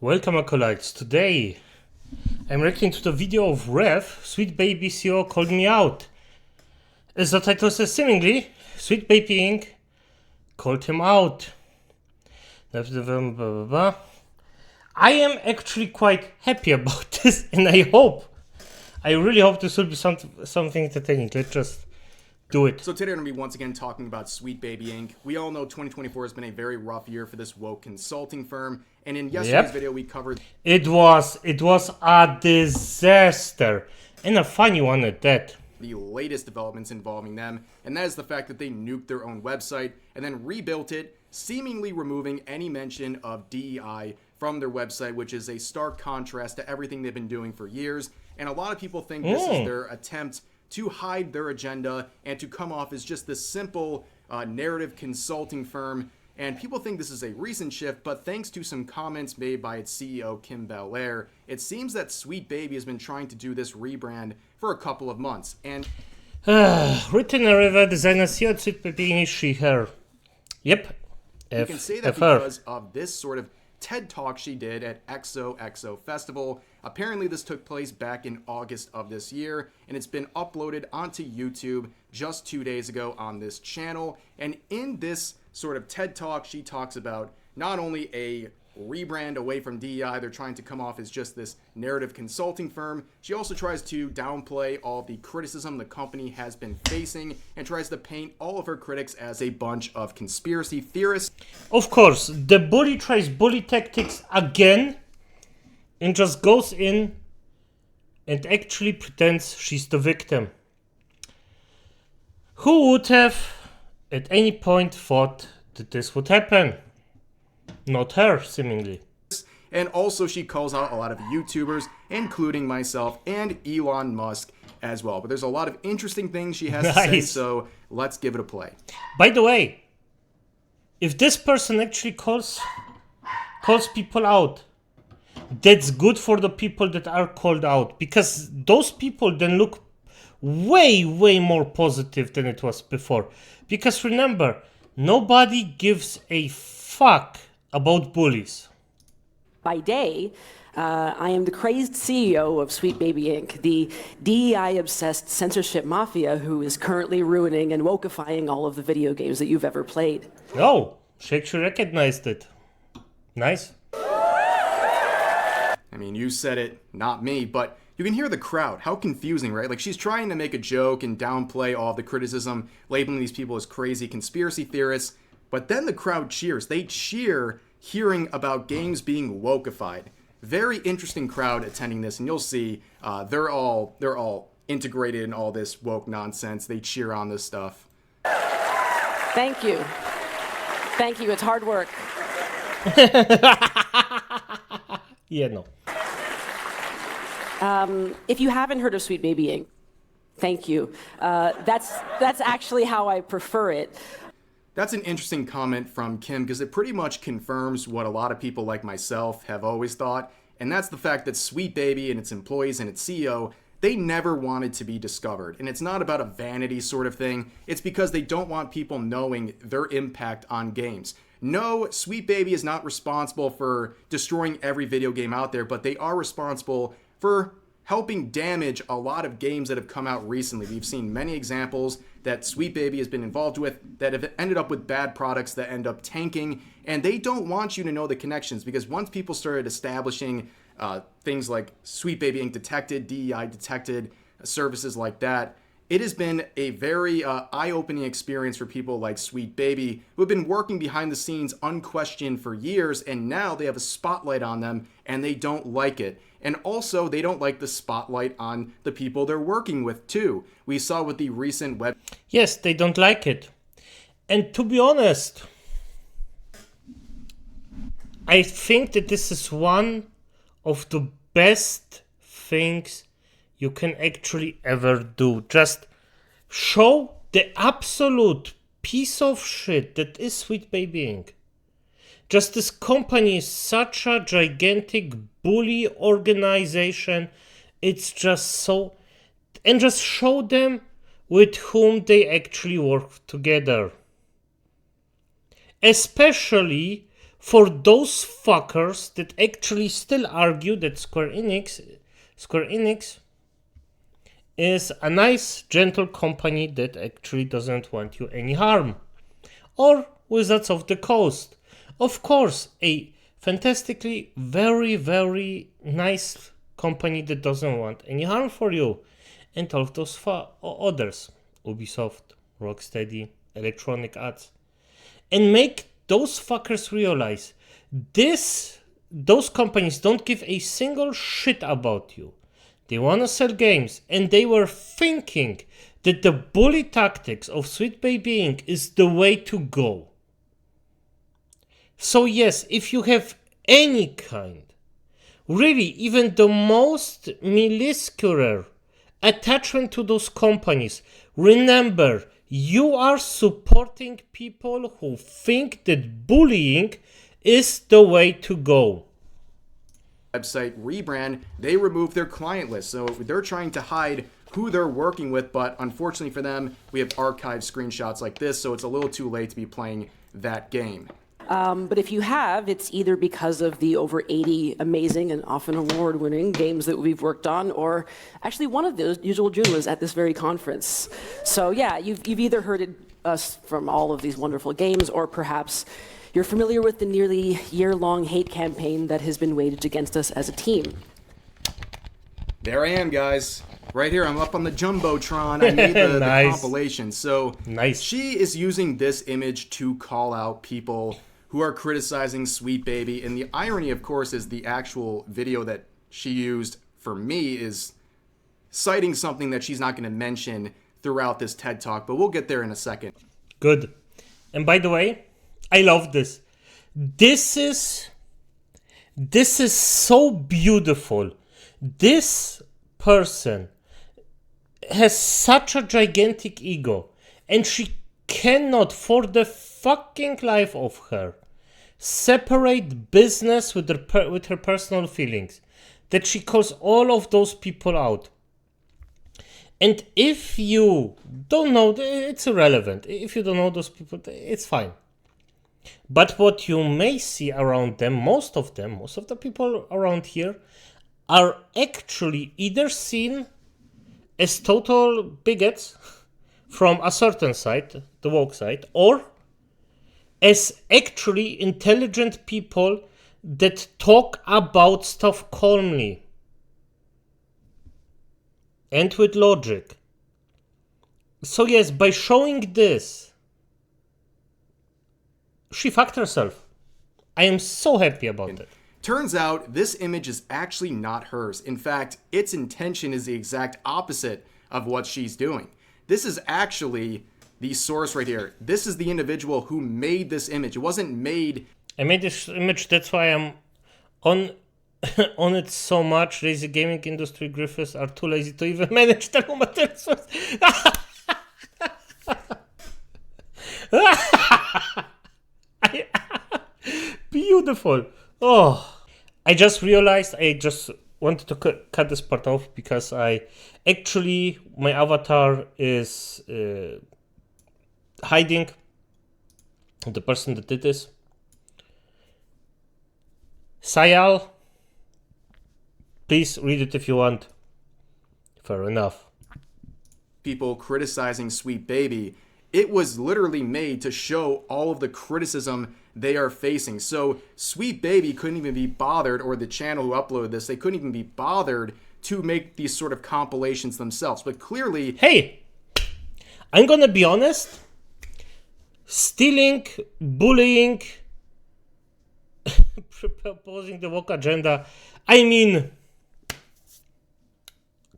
Welcome acolytes. Today I'm reacting to the video of Rev. Sweet Baby CEO called me out. As the title says seemingly, Sweet Baby Inc. called him out. Blah, blah, blah, blah, blah. I am actually quite happy about this, and I really hope this will be something entertaining. Let's just do it. So today we're going to be once again talking about Sweet Baby Inc. We all know 2024 has been a very rough year for this woke consulting firm. And in yesterday's video, we covered... It was a disaster. And a funny one at that. The latest developments involving them. And that is the fact that they nuked their own website and then rebuilt it, seemingly removing any mention of DEI from their website, which is a stark contrast to everything they've been doing for years. And a lot of people think this is their attempt to hide their agenda and to come off as just this simple narrative consulting firm. And people think this is a recent shift, but thanks to some comments made by its CEO, Kim Belair, it seems that Sweet Baby has been trying to do this rebrand for a couple of months. And written a river designer CEO at Sweet Baby, she, her. Yep. You can say that because of this sort of TED Talk she did at XOXO Festival. Apparently this took place back in August of this year, and it's been uploaded onto YouTube just 2 days ago on this channel. And in this sort of TED Talk, she talks about not only a rebrand away from DEI, they're trying to come off as just this narrative consulting firm. She also tries to downplay all the criticism the company has been facing and tries to paint all of her critics as a bunch of conspiracy theorists. Of course, the bully tries bully tactics again and just goes in and actually pretends she's the victim. Who would have at any point thought that this would happen? Not her, seemingly. And also she calls out a lot of YouTubers, including myself and Elon Musk as well. But there's a lot of interesting things she has to say, so let's give it a play. By the way, if this person actually calls people out, that's good for the people that are called out, because those people then look way more positive than it was before. Because remember, nobody gives a fuck about bullies. By day, I am the crazed CEO of Sweet Baby Inc., the DEI-obsessed censorship mafia who is currently ruining and wokeifying all of the video games that you've ever played. Oh, she actually recognized it. Nice. I mean, you said it, not me, but you can hear the crowd. How confusing, right? Like, she's trying to make a joke and downplay all the criticism, labeling these people as crazy conspiracy theorists. But then the crowd cheers. They cheer hearing about games being wokeified. Very interesting crowd attending this, and you'll see they're all integrated in all this woke nonsense. They cheer on this stuff. Thank you. Thank you. It's hard work. Yeah, no. If you haven't heard of Sweet Baby Inc., thank you. That's actually how I prefer it. That's an interesting comment from Kim, because it pretty much confirms what a lot of people like myself have always thought, and that's the fact that Sweet Baby and its employees and its CEO, they never wanted to be discovered. And it's not about a vanity sort of thing. It's because they don't want people knowing their impact on games. No, Sweet Baby is not responsible for destroying every video game out there, but they are responsible for helping damage a lot of games that have come out recently. We've seen many examples that Sweet Baby has been involved with that have ended up with bad products that end up tanking, and they don't want you to know the connections, because once people started establishing things like Sweet Baby Inc. detected, DEI detected, services like that, it has been a very eye-opening experience for people like Sweet Baby, who have been working behind the scenes unquestioned for years, and now they have a spotlight on them, and they don't like it. And also, they don't like the spotlight on the people they're working with, too. We saw with the recent web... Yes, they don't like it. And to be honest, I think that this is one of the best things you can actually ever do. Just show the absolute piece of shit that is Sweet Baby Inc. Just this company is such a gigantic bully organization. It's just so... And just show them with whom they actually work together. Especially for those fuckers that actually still argue that Square Enix is a nice, gentle company that actually doesn't want you any harm. Or Wizards of the Coast. Of course, a fantastically very, very nice company that doesn't want any harm for you. And all of those others. Ubisoft, Rocksteady, Electronic Arts. And make those fuckers realize those companies don't give a single shit about you. They want to sell games, and they were thinking that the bully tactics of Sweet Baby Inc. is the way to go. So yes, if you have any kind, really even the most minuscule attachment to those companies, remember, you are supporting people who think that bullying is the way to go. Website rebrand, they removed their client list. So they're trying to hide who they're working with, but unfortunately for them, we have archived screenshots like this, so it's a little too late to be playing that game. But if you have, it's either because of the over 80 amazing and often award-winning games that we've worked on, or actually one of those, Usual June, was at this very conference. So yeah, you've either heard us from all of these wonderful games, or perhaps you're familiar with the nearly year-long hate campaign that has been waged against us as a team. There I am, guys. Right here, I'm up on the Jumbotron. I made the compilation. So nice. She is using this image to call out people who are criticizing Sweet Baby. And the irony, of course, is the actual video that she used for me is citing something that she's not going to mention throughout this TED Talk, but we'll get there in a second. Good. And by the way, I love this. This is so beautiful. This person has such a gigantic ego, and she cannot, for the fucking life of her, separate business with her personal feelings. That she calls all of those people out. And if you don't know, it's irrelevant. If you don't know those people, it's fine. But what you may see around them, most of the people around here, are actually either seen as total bigots from a certain side, the woke side, or as actually intelligent people that talk about stuff calmly and with logic. So yes, by showing this, she fucked herself. I am so happy about it. Turns out this image is actually not hers. In fact, its intention is the exact opposite of what she's doing. This is actually the source right here. This is the individual who made this image. It wasn't made. I made this image, that's why I'm on on it so much. Lazy gaming industry griffiths are too lazy to even manage their own materials. Beautiful. Oh, I just realized I just wanted to cut this part off because my avatar is hiding the person that did this. Sayal, please read it if you want. Fair enough. People criticizing Sweet Baby. It was literally made to show all of the criticism they are facing. So Sweet Baby couldn't even be bothered, or the channel who uploaded this, they couldn't even be bothered to make these sort of compilations themselves. But clearly... Hey! I'm gonna be honest. Stealing, bullying, proposing the woke agenda. I mean...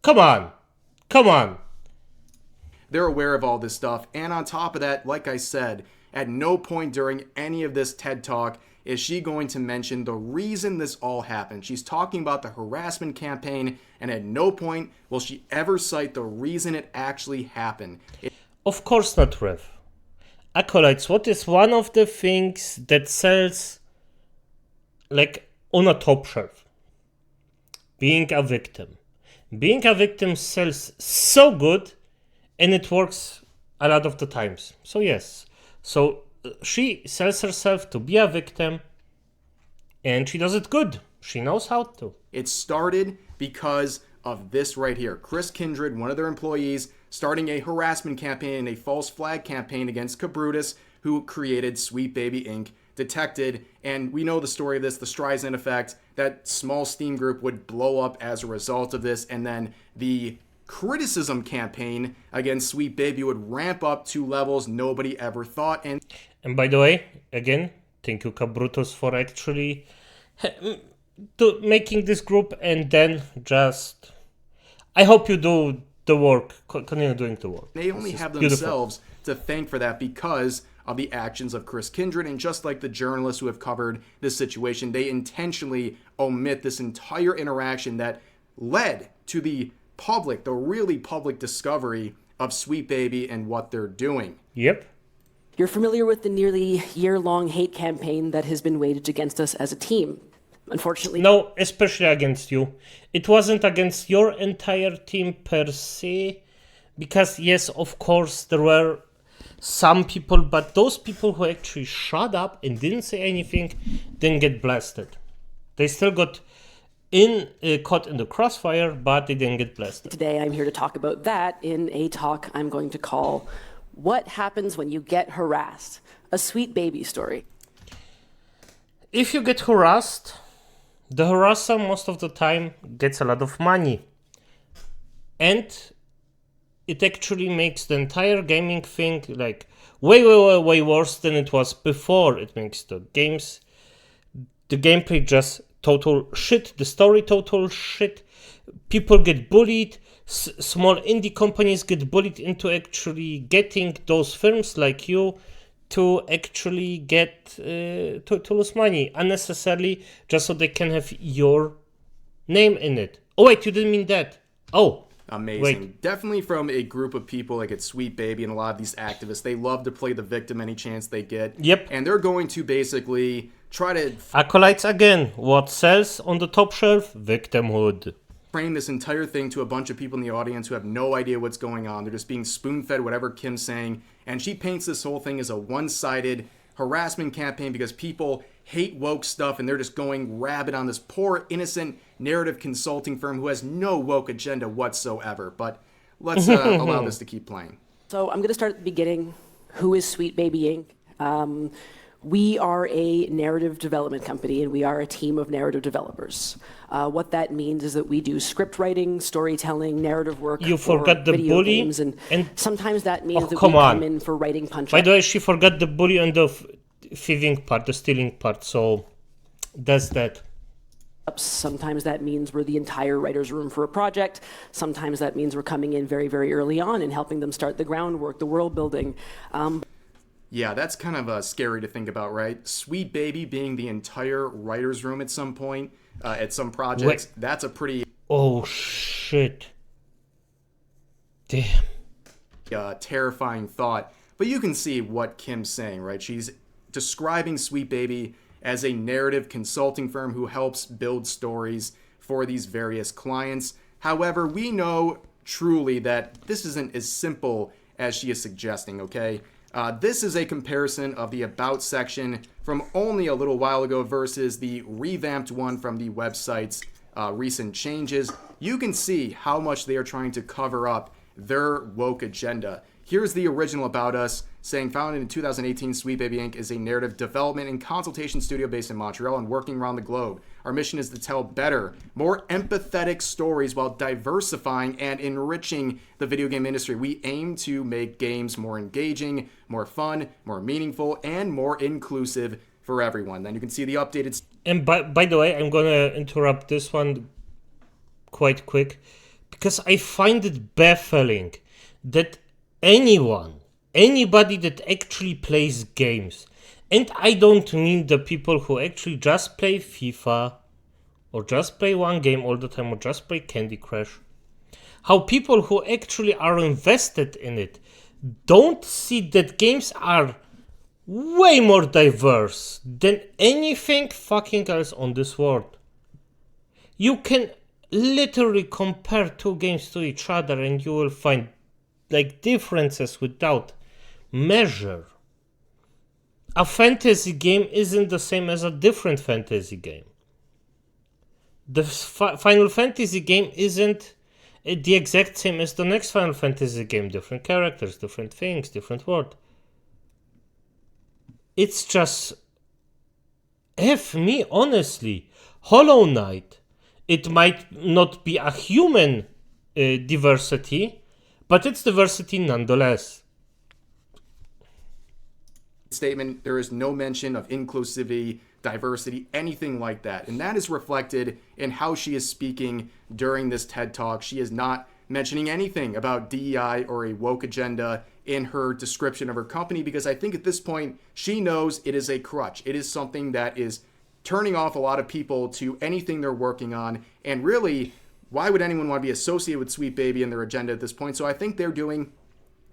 Come on. They're aware of all this stuff. And on top of that, like I said, at no point during any of this TED Talk is she going to mention the reason this all happened. She's talking about the harassment campaign, and at no point will she ever cite the reason it actually happened. Of course not, Rev. Acolytes, what is one of the things that sells like on a top shelf? Being a victim. Being a victim sells so good, and it works a lot of the times. So yes. So she sells herself to be a victim, And she does it good. She knows how to. It started because of this right here. Chris Kindred, one of their employees, starting a harassment campaign and a false flag campaign against Cabrutus, who created Sweet Baby Inc., detected, and we know the story of this, the Streisand effect, that small Steam group would blow up as a result of this, and then the criticism campaign against Sweet Baby would ramp up to levels nobody ever thought. And by the way, again, thank you, Cabrutus, for actually making this group, and then just... I hope you do the work, continue doing the work. They only have themselves to thank for that because of the actions of Chris Kindred, and just like the journalists who have covered this situation, they intentionally omit this entire interaction that led to the public, the really public discovery of Sweet Baby and what they're doing. Yep. You're familiar with the nearly year-long hate campaign that has been waged against us as a team. Unfortunately... No, especially against you. It wasn't against your entire team per se, because yes, of course, there were some people, but those people who actually shut up and didn't say anything didn't get blasted. They still got caught in the crossfire, but they didn't get blasted. Today I'm here to talk about that in a talk I'm going to call What Happens When You Get Harassed? A Sweet Baby Story. If you get harassed, the harasser most of the time gets a lot of money. And it actually makes the entire gaming thing like way worse than it was before. It makes the gameplay just total shit, the story total shit. People get bullied. Small indie companies get bullied into actually getting those firms like you to actually get to lose money unnecessarily just so they can have your name in it. Oh wait, you didn't mean that. Oh, amazing. wait. Definitely from a group of people like at Sweet Baby and a lot of these activists. They love to play the victim any chance they get. Yep. And they're going to basically try to Acolytes again. What sells on the top shelf? Victimhood. frame this entire thing to a bunch of people in the audience who have no idea what's going on. They're just being spoon-fed whatever Kim's saying. And she paints this whole thing as a one-sided harassment campaign because people hate woke stuff and they're just going rabid on this poor, innocent narrative consulting firm who has no woke agenda whatsoever. But let's allow this to keep playing. So I'm going to start at the beginning. Who is Sweet Baby Inc.? We are a narrative development company, and we are a team of narrative developers. What that means is that we do script writing, storytelling, narrative work You for forgot the video bully, games, and sometimes that means that we come on. come in for writing punch. By the way, she forgot the bully and the thieving part, the stealing part, so that's that. Sometimes that means we're the entire writer's room for a project. Sometimes that means we're coming in very, very early on and helping them start the groundwork, the world building. Yeah, that's kind of scary to think about, right? Sweet Baby being the entire writer's room at some point, at some projects. Wait. That's a pretty Oh shit. Damn. terrifying thought. But you can see what Kim's saying, right? She's describing Sweet Baby as a narrative consulting firm who helps build stories for these various clients. However, we know truly that this isn't as simple as she is suggesting, okay? This is a comparison of the About section from only a little while ago versus the revamped one from the website's recent changes. You can see how much they are trying to cover up their woke agenda. Here's the original About Us, saying founded in 2018, Sweet Baby Inc. is a narrative development and consultation studio based in Montreal and working around the globe. Our mission is to tell better, more empathetic stories while diversifying and enriching the video game industry. We aim to make games more engaging, more fun, more meaningful, and more inclusive for everyone. Then you can see the updated... And by the way, I'm gonna interrupt this one quite quick because I find it baffling that anybody that actually plays games, and I don't mean the people who actually just play FIFA or just play one game all the time or just play Candy Crush, how people who actually are invested in it don't see that games are way more diverse than anything fucking else on this world. You can literally compare two games to each other and you will find like differences without measure. a fantasy game isn't the same as a different fantasy game. The Final Fantasy game isn't the exact same as the next Final Fantasy game. Different characters, different things, different world. It's just... F me, honestly. Hollow Knight. It might not be a human diversity, but it's diversity nonetheless. Statement, there is no mention of inclusivity, diversity, anything like that. And that is reflected in how she is speaking during this TED Talk. She is not mentioning anything about DEI or a woke agenda in her description of her company, because I think at this point she knows it is a crutch. It is something that is turning off a lot of people to anything they're working on. And really, why would anyone want to be associated with Sweet Baby and their agenda at this point? So I think they're doing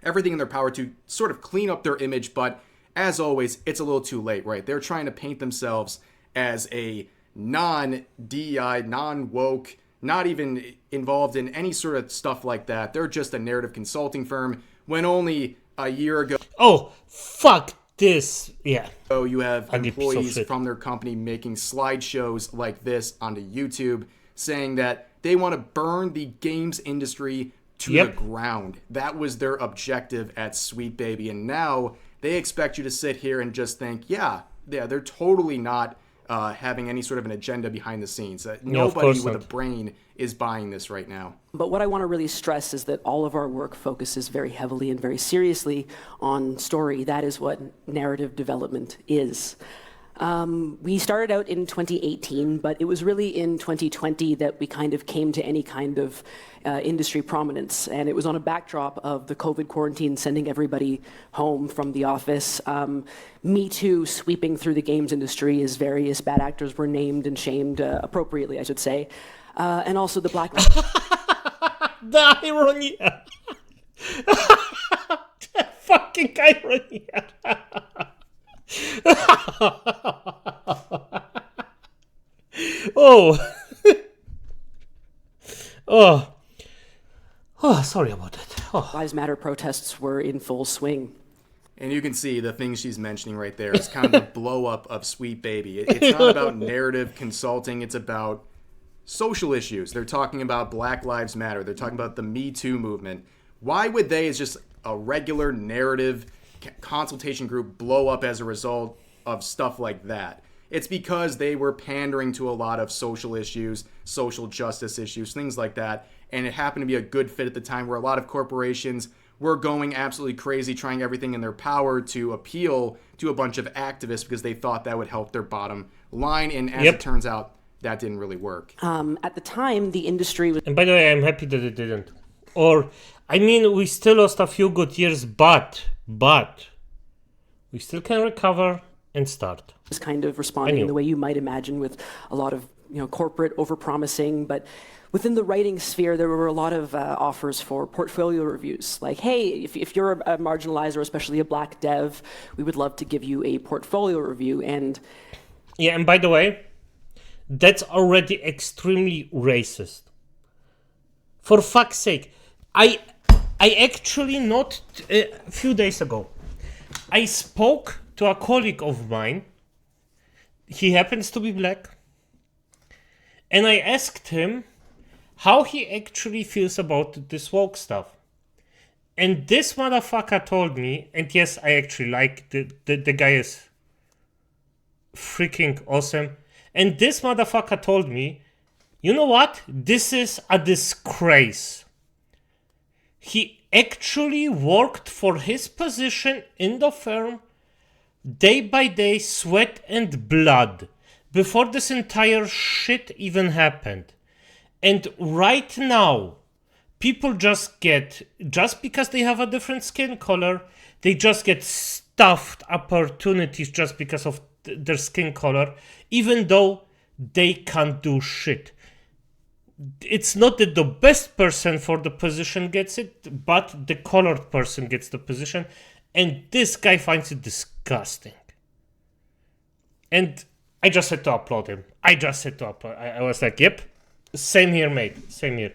everything in their power to sort of clean up their image, but as always, it's a little too late, right? They're trying to paint themselves as a non-DEI, non-woke, not even involved in any sort of stuff like that. They're just a narrative consulting firm when only a year ago... Oh, fuck this. Yeah. You have employees from their company making slideshows like this onto YouTube saying that they want to burn the games industry to the ground. That was their objective at Sweet Baby. And now they expect you to sit here and just think, yeah, they're totally not having any sort of an agenda behind the scenes. Nobody with a brain is buying this right now. But what I want to really stress is that all of our work focuses very heavily and very seriously on story. That is what narrative development is. We started out in 2018, but it was really in 2020 that we kind of came to any kind of industry prominence. And it was on a backdrop of the COVID quarantine, sending everybody home from the office. Me Too sweeping through the games industry as various bad actors were named and shamed appropriately, I should say. And also the Black... The irony. The fucking irony. Oh. Oh, sorry about that. Oh. Lives Matter protests were in full swing. And you can see the things she's mentioning right there is kind of the blow up of Sweet Baby. It's not about narrative consulting. It's about social issues. They're talking about Black Lives Matter. They're talking about the Me Too movement. Why would they, as just a regular narrative consultation group, blow up as a result of stuff like that? It's because they were pandering to a lot of social issues, social justice issues, things like that. And it happened to be a good fit at the time where a lot of corporations were going absolutely crazy, trying everything in their power to appeal to a bunch of activists because they thought that would help their bottom line. And as it turns out, that didn't really work. At the time, the industry was... And by the way, I'm happy that it didn't. Or, I mean, we still lost a few good years, but we still can recover and start. Was kind of responding in the way you might imagine, with a lot of corporate overpromising. But within the writing sphere, there were a lot of offers for portfolio reviews. Like, hey, if you're a marginalized or especially a Black dev, we would love to give you a portfolio review. And yeah, and by the way, that's already extremely racist. For fuck's sake, I actually not a few days ago, I spoke to a colleague of mine. He happens to be Black. And I asked him how he actually feels about this woke stuff. And this motherfucker told me, and yes, I actually like the guy is freaking awesome. And this motherfucker told me, you know what? This is a disgrace. He actually worked for his position in the firm day by day, sweat and blood, before this entire shit even happened. And right now, people just because they have a different skin color, they just get stuffed opportunities just because of their skin color, even though they can't do shit. It's not that the best person for the position gets it, but the colored person gets the position. And this guy finds it disgusting. And I just had to applaud him. I was like, yep, same here, mate. Same here.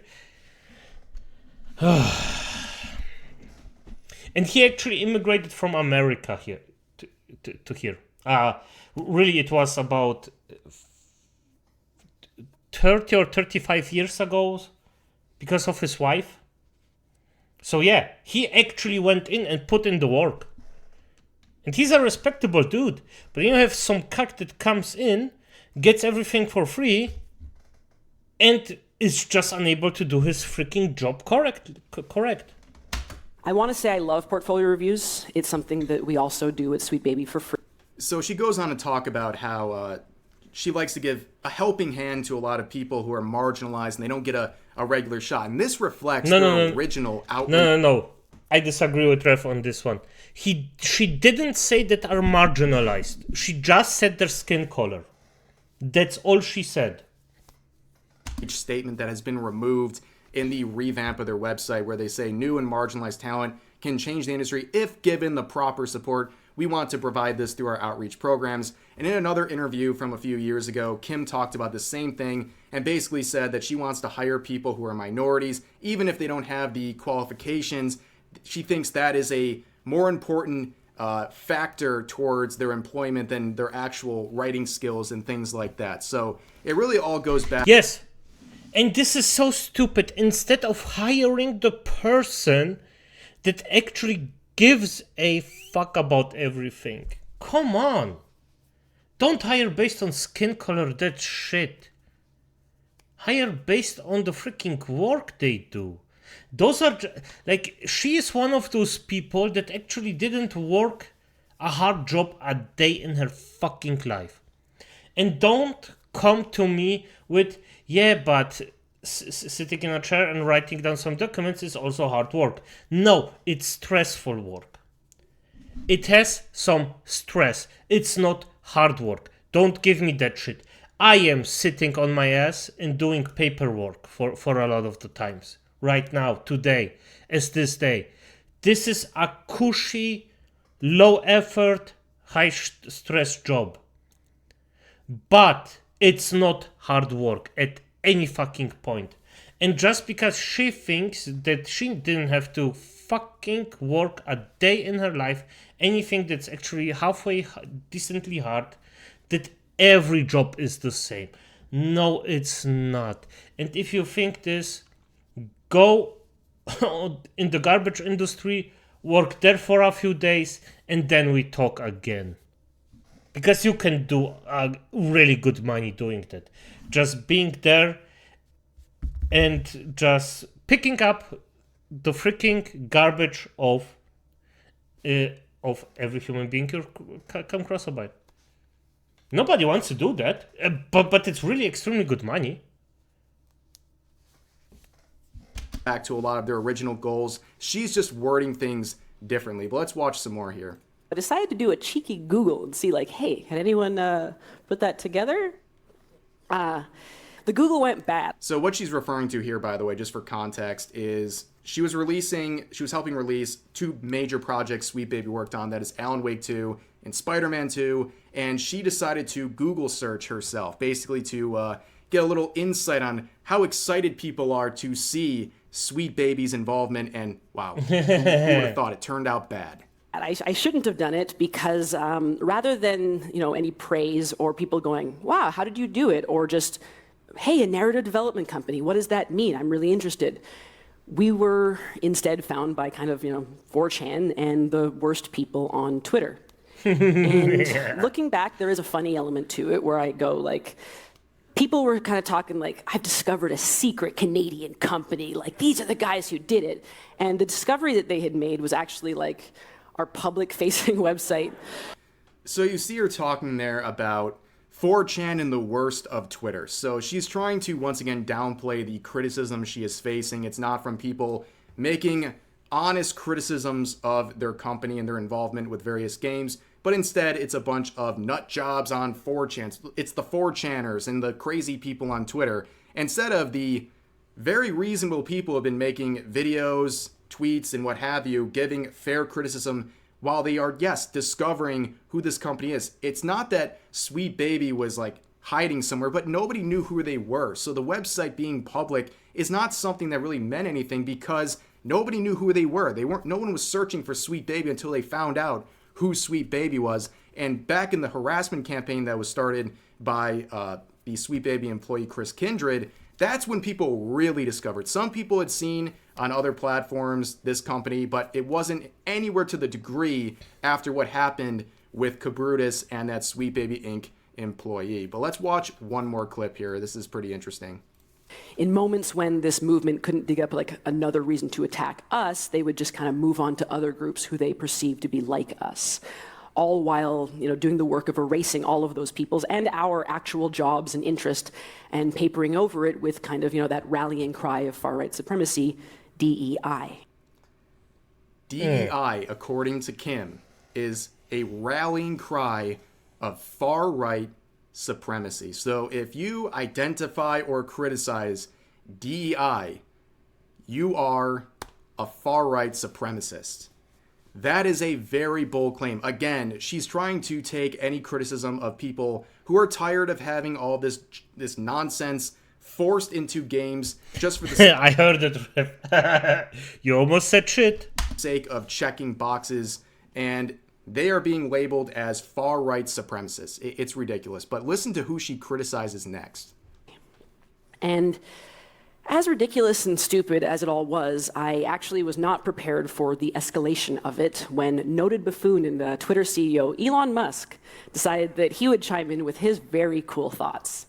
And he actually immigrated from America here to hear. Really, it was about 30 or 35 years ago because of his wife. So yeah, he actually went in and put in the work. And he's a respectable dude. But you have some cuck that comes in, gets everything for free, and is just unable to do his freaking job correct. I want to say I love portfolio reviews. It's something that we also do at Sweet Baby for free. So she goes on to talk about how she likes to give a helping hand to a lot of people who are marginalized and they don't get a regular shot. And this reflects their original outreach. No. I disagree with Ref on this one. She didn't say that are marginalized. She just said their skin color. That's all she said. Statement that has been removed in the revamp of their website where they say new and marginalized talent can change the industry if given the proper support. We want to provide this through our outreach programs. And in another interview from a few years ago, Kim talked about the same thing and basically said that she wants to hire people who are minorities, even if they don't have the qualifications. She thinks that is a more important factor towards their employment than their actual writing skills and things like that. So it really all goes back. Yes. And this is so stupid. Instead of hiring the person that actually gives a fuck about everything. Come on. Don't hire based on skin color, that's shit. Hire based on the freaking work they do. Those are, like, she is one of those people that actually didn't work a hard job a day in her fucking life. And don't come to me with, yeah, but sitting in a chair and writing down some documents is also hard work. No, it's stressful work. It has some stress. It's not hard work. Don't give me that shit. I am sitting on my ass and doing paperwork for a lot of the times. Right now, today, as this day. This is a cushy, low effort, high stress job. But it's not hard work at any fucking point. And just because she thinks that she didn't have to fucking work a day in her life, anything that's actually halfway decently hard, that every job is the same. No, it's not. And if you think this, go in the garbage industry, work there for a few days, and then we talk again. Because you can do really good money doing that. Just being there and just picking up the freaking garbage of every human being you come across about. Nobody wants to do that, but it's really extremely good money. Back to a lot of their original goals. She's just wording things differently. But let's watch some more here. I decided to do a cheeky Google and see, like, hey, can anyone put that together? The Google went bad. So what she's referring to here, by the way, just for context, is she was helping release two major projects Sweet Baby worked on. That is Alan Wake 2 and Spider-Man 2. And she decided to Google search herself, basically to get a little insight on how excited people are to see Sweet Baby's involvement. And wow, who would have thought it turned out bad? I shouldn't have done it because rather than any praise or people going, wow, how did you do it? Or just, hey, a narrative development company, what does that mean? I'm really interested. We were instead found by kind of 4chan and the worst people on Twitter. And looking back, there is a funny element to it where I go like, people were kind of talking like, I've discovered a secret Canadian company. Like, these are the guys who did it. And the discovery that they had made was actually like our public-facing website. So you see her talking there about 4chan and the worst of Twitter. So she's trying to, once again, downplay the criticism she is facing. It's not from people making honest criticisms of their company and their involvement with various games, but instead it's a bunch of nut jobs on 4chan. It's the 4chaners and the crazy people on Twitter, instead of the very reasonable people who have been making videos, tweets, and what have you, giving fair criticism while they are, yes, discovering who this company is. It's not that Sweet Baby was like hiding somewhere, but nobody knew who they were. So the website being public is not something that really meant anything because nobody knew who they were. No one was searching for Sweet Baby until they found out who Sweet Baby was. And back in the harassment campaign that was started by the Sweet Baby employee Chris Kindred, that's when people really discovered. Some people had seen on other platforms this company, but it wasn't anywhere to the degree after what happened with Kabrutus and that Sweet Baby Inc. employee. But let's watch one more clip here. This is pretty interesting. In moments when this movement couldn't dig up like another reason to attack us, they would just kind of move on to other groups who they perceived to be like us, all while doing the work of erasing all of those people's and our actual jobs and interest and papering over it with kind of that rallying cry of far-right supremacy, DEI. DEI, according to Kim, is a rallying cry of far-right supremacy. So if you identify or criticize DEI, you are a far-right supremacist. That is a very bold claim. Again, she's trying to take any criticism of people who are tired of having all this nonsense forced into games just for the I heard it. You almost said shit. sake of checking boxes, and they are being labeled as far-right supremacists. It's ridiculous. But listen to who she criticizes next. And as ridiculous and stupid as it all was, I actually was not prepared for the escalation of it when noted buffoon and Twitter CEO Elon Musk decided that he would chime in with his very cool thoughts.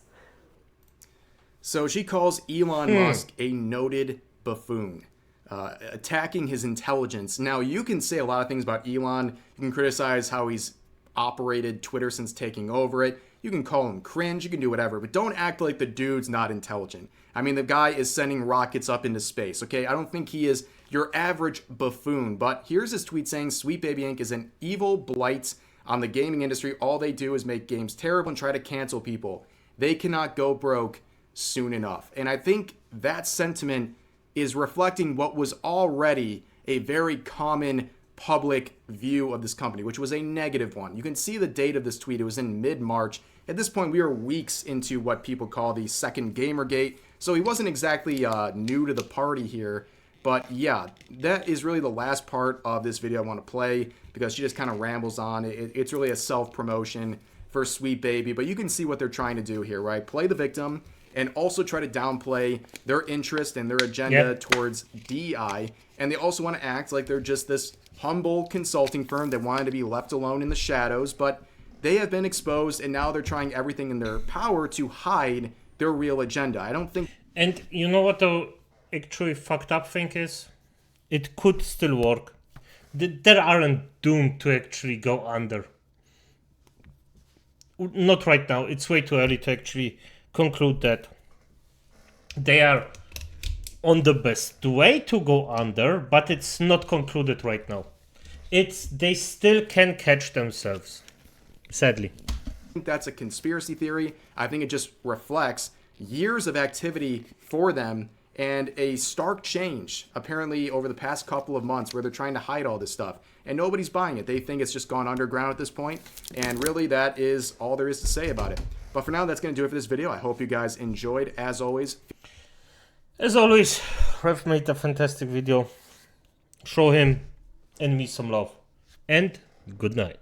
So she calls Elon Musk a noted buffoon, attacking his intelligence. Now, you can say a lot of things about Elon. You can criticize how he's operated Twitter since taking over it. You can call him cringe. You can do whatever, but don't act like the dude's not intelligent. I mean, the guy is sending rockets up into space, okay? I don't think he is your average buffoon, but here's his tweet saying Sweet Baby Inc. is an evil blight on the gaming industry. All they do is make games terrible and try to cancel people. They cannot go broke soon enough. And I think that sentiment is reflecting what was already a very common public view of this company, which was a negative one. You can see the date of this tweet. It was in mid-March. At this point, we are weeks into what people call the second Gamergate. So he wasn't exactly new to the party here. But yeah, that is really the last part of this video I want to play because she just kind of rambles on. It's really a self-promotion for Sweet Baby. But you can see what they're trying to do here, right? Play the victim and also try to downplay their interest and their agenda towards DEI. And they also want to act like they're just this humble consulting firm that wanted to be left alone in the shadows. But they have been exposed, and now they're trying everything in their power to hide their real agenda. I don't think... And you know what the actually fucked up thing is? It could still work. They aren't doomed to actually go under. Not right now. It's way too early to actually conclude that. They are on the best way to go under, but it's not concluded right now. They still can catch themselves. Sadly. I think that's a conspiracy theory. I think it just reflects years of activity for them and a stark change apparently over the past couple of months where they're trying to hide all this stuff and nobody's buying it. They think it's just gone underground at this point, and really that is all there is to say about it. But for now, that's going to do it for this video. I hope you guys enjoyed. As always, Rev made a fantastic video. Show him and me some love, and good night.